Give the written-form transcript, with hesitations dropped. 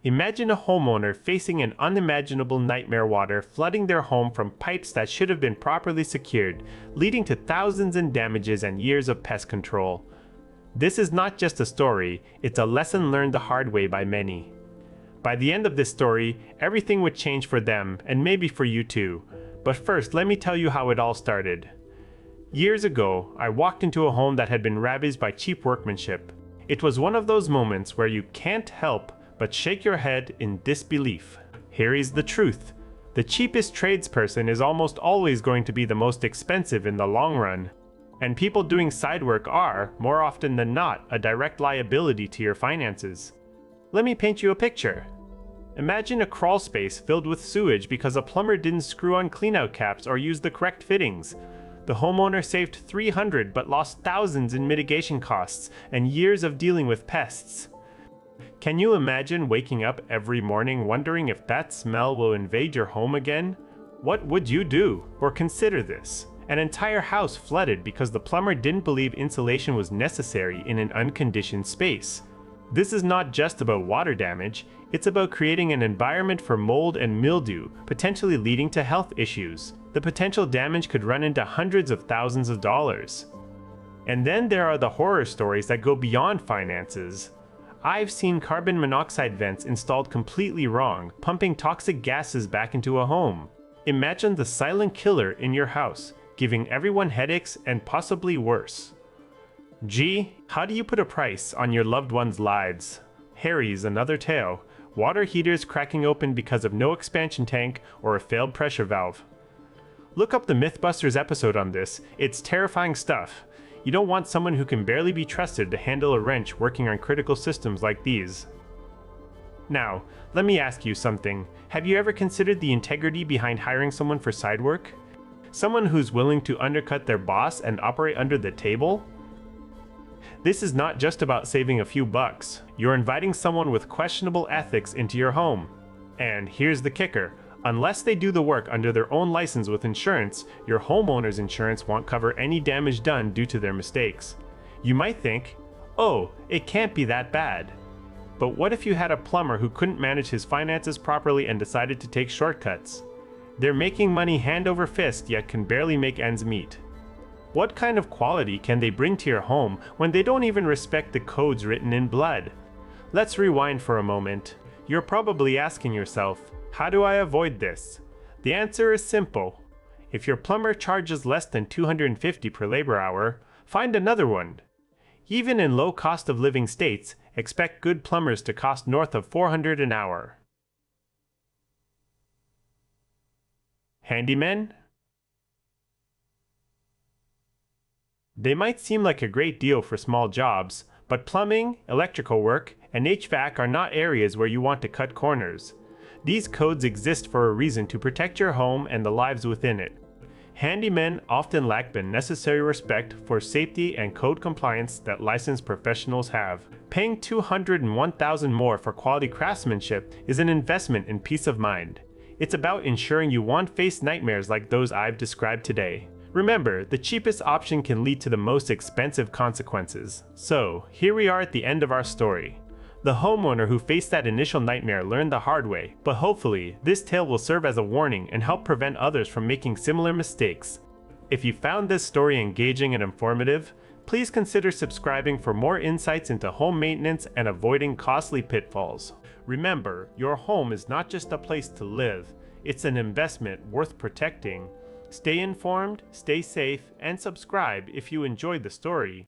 Imagine a homeowner facing an unimaginable nightmare water flooding their home from pipes that should have been properly secured, leading to thousands in damages and years of pest control. This is not just a story, it's a lesson learned the hard way by many. By the end of this story, everything would change for them, and maybe for you too. But first, let me tell you how it all started. Years ago, I walked into a home that had been ravaged by cheap workmanship. It was one of those moments where you can't help but shake your head in disbelief. Here is the truth. The cheapest tradesperson is almost always going to be the most expensive in the long run. And people doing side work are, more often than not, a direct liability to your finances. Let me paint you a picture. Imagine a crawl space filled with sewage because a plumber didn't screw on cleanout caps or use the correct fittings. The homeowner saved $300 but lost thousands in mitigation costs and years of dealing with pests. Can you imagine waking up every morning wondering if that smell will invade your home again? What would you do? Or consider this. An entire house flooded because the plumber didn't believe insulation was necessary in an unconditioned space. This is not just about water damage, it's about creating an environment for mold and mildew, potentially leading to health issues. The potential damage could run into hundreds of thousands of dollars. And then there are the horror stories that go beyond finances. I've seen carbon monoxide vents installed completely wrong, pumping toxic gases back into a home. Imagine the silent killer in your house, giving everyone headaches and possibly worse. Gee, how do you put a price on your loved ones' lives? Harry's another tale. Water heaters cracking open because of no expansion tank or a failed pressure valve. Look up the Mythbusters episode on this, it's terrifying stuff. You don't want someone who can barely be trusted to handle a wrench working on critical systems like these. Now, let me ask you something. Have you ever considered the integrity behind hiring someone for side work? Someone who's willing to undercut their boss and operate under the table? This is not just about saving a few bucks. You're inviting someone with questionable ethics into your home. And here's the kicker. Unless they do the work under their own license with insurance, your homeowner's insurance won't cover any damage done due to their mistakes. You might think, oh, it can't be that bad. But what if you had a plumber who couldn't manage his finances properly and decided to take shortcuts? They're making money hand over fist yet can barely make ends meet. What kind of quality can they bring to your home when they don't even respect the codes written in blood? Let's rewind for a moment. You're probably asking yourself, how do I avoid this? The answer is simple. If your plumber charges less than $250 per labor hour, find another one. Even in low cost of living states, expect good plumbers to cost north of $400 an hour. Handymen? They might seem like a great deal for small jobs, but plumbing, electrical work, and HVAC are not areas where you want to cut corners. These codes exist for a reason to protect your home and the lives within it. Handymen often lack the necessary respect for safety and code compliance that licensed professionals have. Paying $201,000 more for quality craftsmanship is an investment in peace of mind. It's about ensuring you won't face nightmares like those I've described today. Remember, the cheapest option can lead to the most expensive consequences. So, here we are at the end of our story. The homeowner who faced that initial nightmare learned the hard way, but hopefully, this tale will serve as a warning and help prevent others from making similar mistakes. If you found this story engaging and informative, please consider subscribing for more insights into home maintenance and avoiding costly pitfalls. Remember, your home is not just a place to live, it's an investment worth protecting. Stay informed, stay safe, and subscribe if you enjoyed the story.